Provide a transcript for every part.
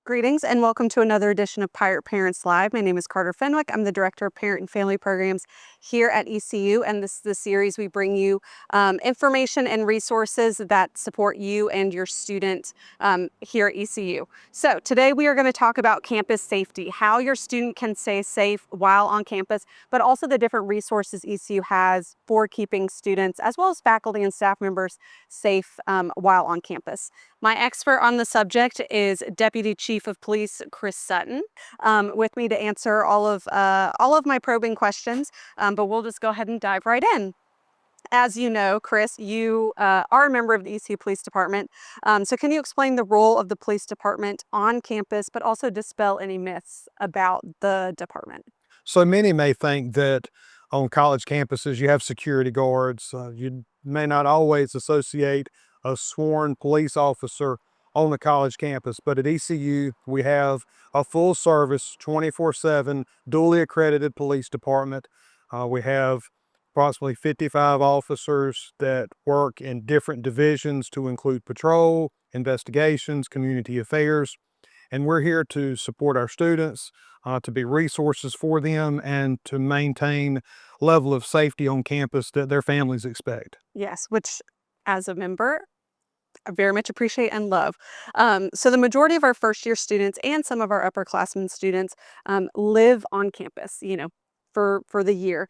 Greetings and welcome to another edition of Pirate Parents Live. My name is Carter Fenwick. I'm the Director of Parent and Family Programs here at ECU, and this is the series we bring you information and resources that support you and your student here at ECU. So today we are going to talk about campus safety, how your student can stay safe while on campus, but also the different resources ECU has for keeping students as well as faculty and staff members safe while on campus. My expert on the subject is Deputy Chief of Police Chris Sutton, with me to answer all of my probing questions. But we'll just go ahead and dive right in. As you know, Chris, you are a member of the ECU Police Department. So can you explain the role of the police department on campus, but also dispel any myths about the department? So many may think that on college campuses you have security guards. You may not always associate a sworn police officer on the college campus, but at ECU we have a full service 24/7 duly accredited police department. We have approximately 55 officers that work in different divisions to include patrol, investigations, community affairs, and we're here to support our students, to be resources for them, and to maintain level of safety on campus that their families expect. Yes, which as a member, I very much appreciate and love. So the majority of our first year students and some of our upperclassmen students live on campus, for the year.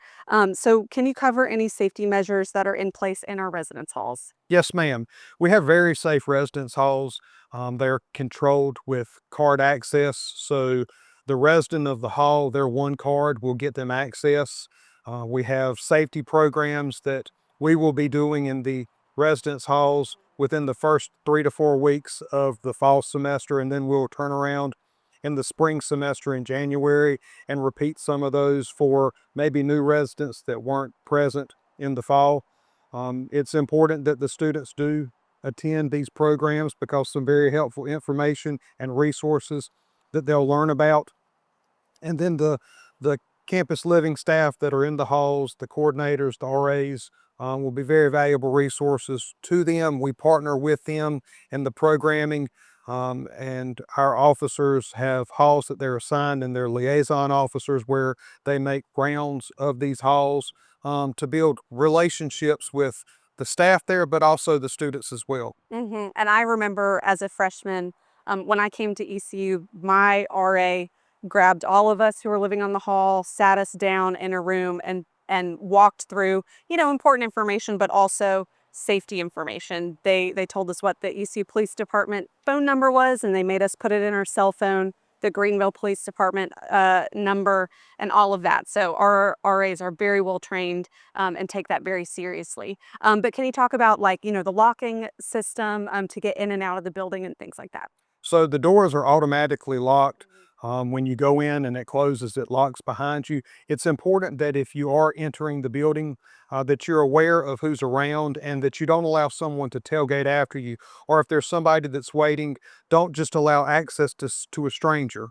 So can you cover any safety measures that are in place in our residence halls? Yes, ma'am. We have very safe residence halls. They're controlled with card access. So the resident of the hall, their one card will get them access. We have safety programs that we will be doing in the residence halls within the first 3 to 4 weeks of the fall semester, and then we'll turn around in the spring semester in January and repeat some of those for maybe new residents that weren't present in the fall. It's important that the students do attend these programs because some very helpful information and resources that they'll learn about. And then the campus living staff that are in the halls, the coordinators, the RAs, will be very valuable resources to them. We partner with them in the programming, and our officers have halls that they're assigned, and they're liaison officers where they make rounds of these halls, to build relationships with the staff there, but also the students as well. And I remember as a freshman, when I came to ECU, my RA grabbed all of us who were living on the hall, sat us down in a room, and walked through, important information, but also safety information. They told us what the ECU Police Department phone number was, and they made us put it in our cell phone, the Greenville Police Department number, and all of that. So our RAs are very well trained and take that very seriously. But can you talk about, like, the locking system to get in and out of the building and things like that? So the doors are automatically locked. When you go in and it closes, it locks behind you. It's important that if you are entering the building, that you're aware of who's around and that you don't allow someone to tailgate after you. Or if there's somebody that's waiting, don't just allow access to a stranger.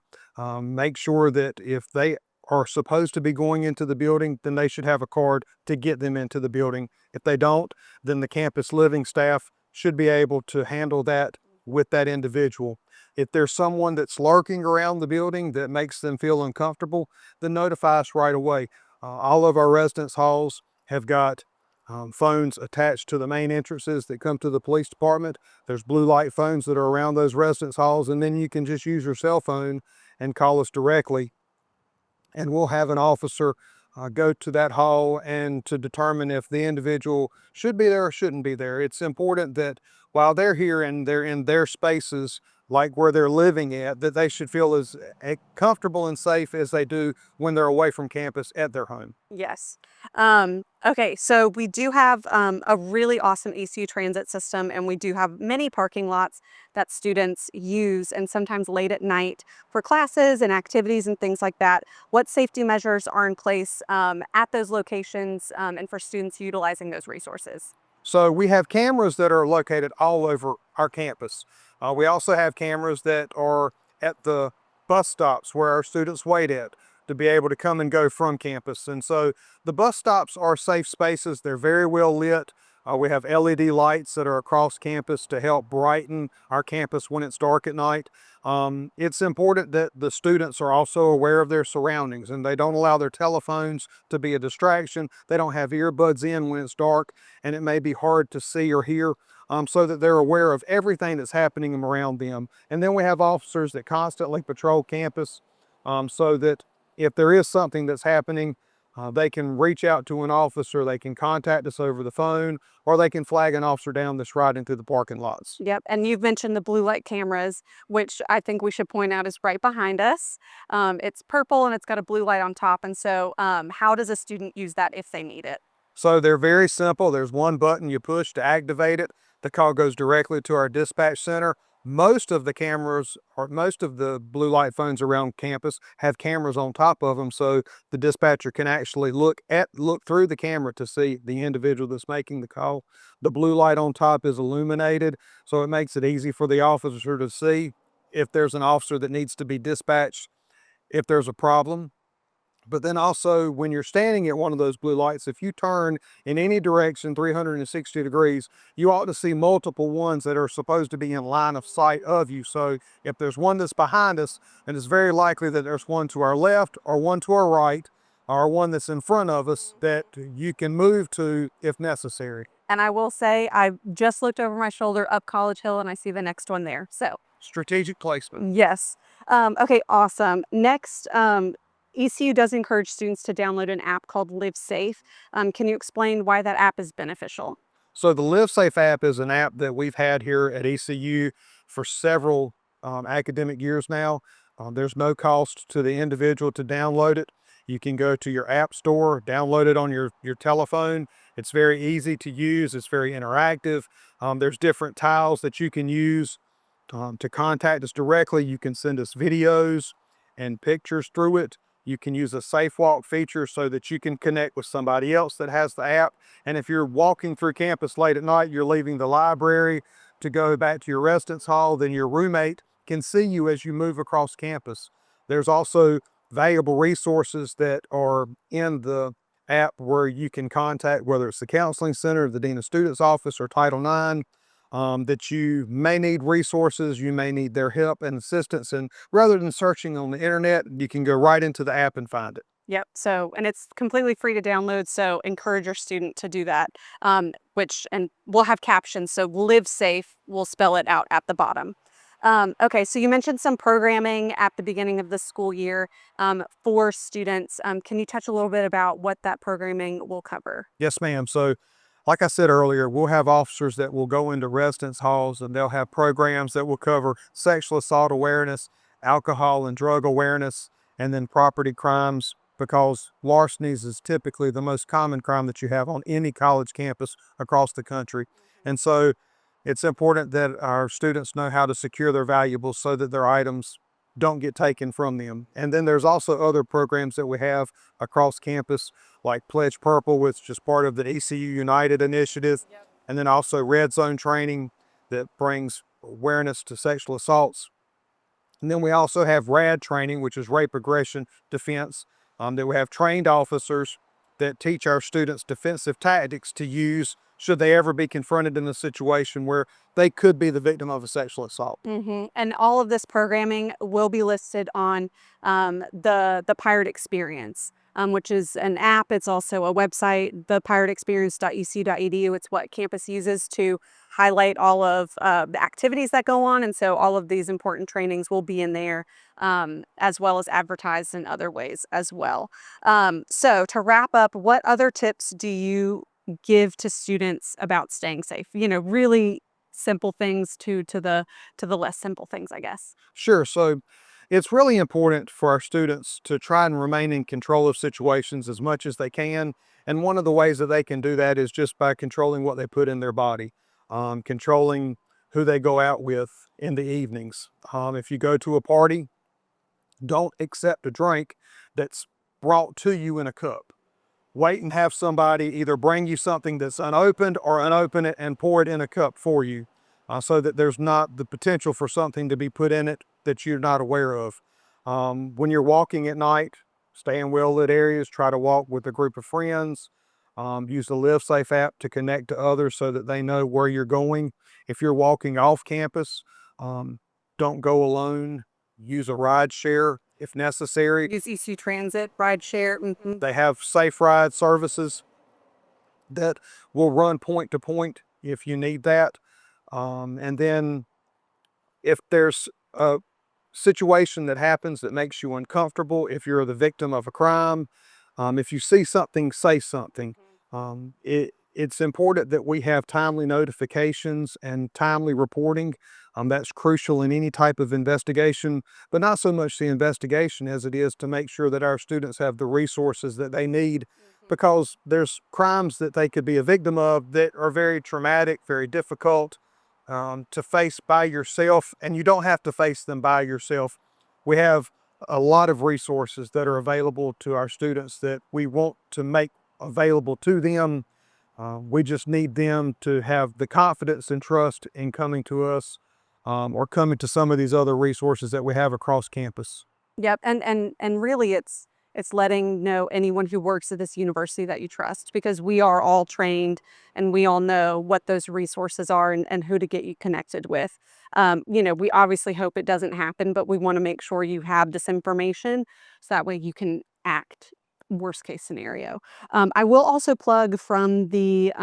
Make sure that if they are supposed to be going into the building, then they should have a card to get them into the building. If they don't, then the campus living staff should be able to handle that with that individual. If there's someone that's lurking around the building that makes them feel uncomfortable, then notify us right away. All of our residence halls have got phones attached to the main entrances that come to the police department. There's blue light phones that are around those residence halls, and then you can just use your cell phone and call us directly, and we'll have an officer go to that hall and to determine if the individual should be there or shouldn't be there. It's important that while they're here and they're in their spaces, like where they're living at, that they should feel as comfortable and safe as they do when they're away from campus at their home. Yes. Okay, so we do have a really awesome ECU transit system, and we do have many parking lots that students use, and sometimes late at night for classes and activities and things like that. What safety measures are in place at those locations and for students utilizing those resources? So we have cameras that are located all over our campus. We also have cameras that are at the bus stops where our students wait at to be able to come and go from campus. And so the bus stops are safe spaces. They're very well lit. We have LED lights that are across campus to help brighten our campus when it's dark at night. It's important that the students are also aware of their surroundings and they don't allow their telephones to be a distraction. They don't have earbuds in when it's dark and it may be hard to see or hear, so that they're aware of everything that's happening around them. And then we have officers that constantly patrol campus, so that if there is something that's happening, they can reach out to an officer, they can contact us over the phone, or they can flag an officer down that's riding through the parking lots. Yep. And you've mentioned the blue light cameras, which I think we should point out is right behind us. It's purple and it's got a blue light on top. And so, how does a student use that if they need it? So they're very simple. There's one button you push to activate it. The call goes directly to our dispatch center. Most of the cameras, or most of the blue light phones around campus, have cameras on top of them, so the dispatcher can actually look through the camera to see the individual that's making the call. The blue light on top is illuminated, so it makes it easy for the officer to see if there's an officer that needs to be dispatched, if there's a problem. But then also, when you're standing at one of those blue lights, if you turn in any direction 360 degrees, you ought to see multiple ones that are supposed to be in line of sight of you. So if there's one that's behind us, then it's very likely that there's one to our left or one to our right or one that's in front of us that you can move to if necessary. And I will say, I just looked over my shoulder up College Hill and I see the next one there. So, Strategic placement. yes. Okay, awesome. Next, ECU does encourage students to download an app called Live Safe. Can you explain why that app is beneficial? So the LiveSafe app is an app that we've had here at ECU for several academic years now. There's no cost to the individual to download it. You can go to your app store, download it on your telephone. It's very easy to use. It's very interactive. There's different tiles that you can use to contact us directly. You can send us videos and pictures through it. You can use a safe walk feature so that you can connect with somebody else that has the app. And if you're walking through campus late at night, you're leaving the library to go back to your residence hall, then your roommate can see you as you move across campus. There's also valuable resources that are in the app where you can contact, whether it's the counseling center, the dean of students office, or Title IX, that you may need resources, you may need their help and assistance. And rather than searching on the internet, you can go right into the app and find it. Yep. So, and it's completely free to download. So, encourage your student to do that. And we'll have captions. So, Live Safe, we'll spell it out at the bottom. Okay. So, you mentioned some programming at the beginning of the school year for students. Can you touch a little bit about what that programming will cover? Yes, ma'am. So, like I said earlier, we'll have officers that will go into residence halls and they'll have programs that will cover sexual assault awareness, alcohol and drug awareness, and then property crimes, because larcenies is typically the most common crime that you have on any college campus across the country. And so it's important that our students know how to secure their valuables so that their items don't get taken from them. And then there's also other programs that we have across campus, like Pledge Purple, which is part of the ECU United initiative. Yep. And then also Red Zone training that brings awareness to sexual assaults. And then we also have RAD training, which is rape aggression defense, that we have trained officers that teach our students defensive tactics to use should they ever be confronted in a situation where they could be the victim of a sexual assault. And all of this programming will be listed on the Pirate Experience, which is an app. It's also a website, thepiratexperience.ecu.edu. It's what campus uses to highlight all of the activities that go on. And so all of these important trainings will be in there, as well as advertised in other ways as well. So to wrap up, what other tips do you give to students about staying safe? Really simple things to the less simple things, I guess. Sure. So it's really important for our students to try and remain in control of situations as much as they can. And one of the ways that they can do that is just by controlling what they put in their body, controlling who they go out with in the evenings. If you go to a party, don't accept a drink that's brought to you in a cup. Wait and have somebody either bring you something that's unopened or unopen it and pour it in a cup for you, so that there's not the potential for something to be put in it that you're not aware of. When you're walking at night, stay in well-lit areas, try to walk with a group of friends. Use the LiveSafe app to connect to others so that they know where you're going. If you're walking off campus, don't go alone. Use a ride share if necessary. Use ECU Transit, ride share. They have safe ride services that will run point to point if you need that. And then if there's a situation that happens that makes you uncomfortable, if you're the victim of a crime, if you see something, say something. It's important that we have timely notifications and timely reporting. That's crucial in any type of investigation, but not so much the investigation as it is to make sure that our students have the resources that they need, because there's crimes that they could be a victim of that are very traumatic, very difficult to face by yourself, and you don't have to face them by yourself. We have a lot of resources that are available to our students that we want to make available to them. We just need them to have the confidence and trust in coming to us or coming to some of these other resources that we have across campus. Yep, and really it's letting know anyone who works at this university that you trust, because we are all trained and we all know what those resources are and who to get you connected with. We obviously hope it doesn't happen, but we want to make sure you have this information so that way you can act worst case scenario. I will also plug from the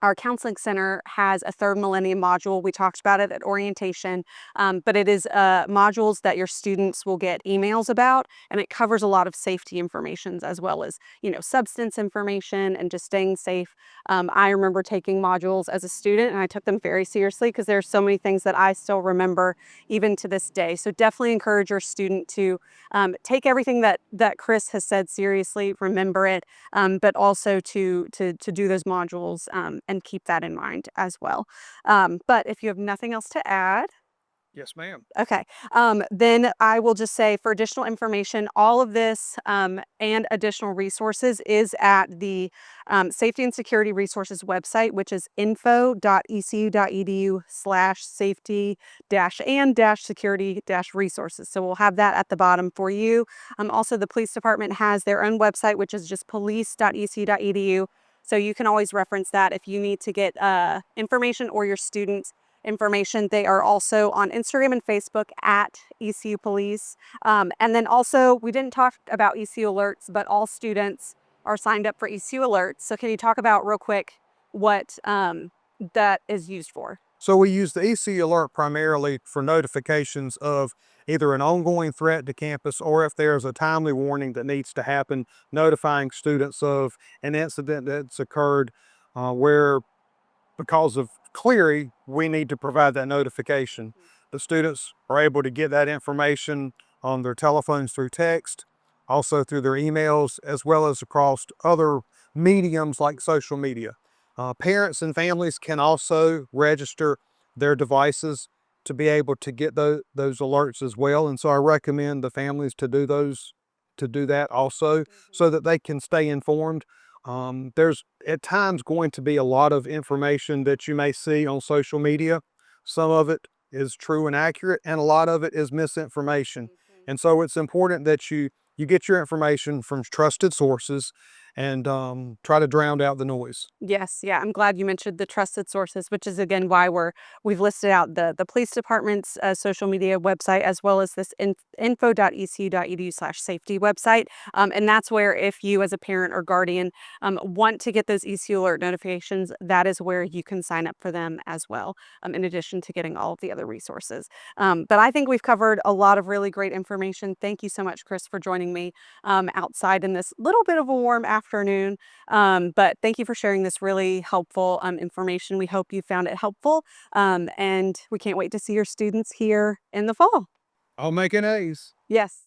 our counseling center has a third millennium module. We talked about it at orientation, but it is modules that your students will get emails about, and it covers a lot of safety information as well as, substance information and just staying safe. I remember taking modules as a student, and I took them very seriously because there's so many things that I still remember even to this day. So definitely encourage your student to take everything that Chris has said seriously, remember it, but also to do those modules and keep that in mind as well. But if you have nothing else to add, Yes, ma'am. okay, then I will just say for additional information, all of this and additional resources is at the Safety and Security Resources website, which is info.ecu.edu/safety-and-security-resources. So we'll have that at the bottom for you. Also, the police department has their own website, which is just police.ecu.edu. So you can always reference that if you need to get information or your students information. They are also on Instagram and Facebook at ECU Police. And then also, we didn't talk about ECU Alerts, but all students are signed up for ECU Alerts. So can you talk about real quick what that is used for? So we use the ECU Alert primarily for notifications of either an ongoing threat to campus, or if there's a timely warning that needs to happen, notifying students of an incident that's occurred where, because of Clery, we need to provide that notification. The students are able to get that information on their telephones through text, also through their emails, as well as across other mediums like social media. Parents and families can also register their devices to be able to get those alerts as well. And so I recommend the families to do that also, so that they can stay informed. There's at times going to be a lot of information that you may see on social media. Some of it is true and accurate, and a lot of it is misinformation. And so it's important that you get your information from trusted sources and try to drown out the noise. Yes, yeah, I'm glad you mentioned the trusted sources, which is again why we've listed out the police department's social media website, as well as this info.ecu.edu/safety website. And that's where, if you as a parent or guardian want to get those ECU alert notifications, that is where you can sign up for them as well, in addition to getting all of the other resources. But I think we've covered a lot of really great information. Thank you so much, Chris, for joining me outside in this little bit of a warm afternoon. But thank you for sharing this really helpful information. We hope you found it helpful, and we can't wait to see your students here in the fall. I'll make an A's. Yes.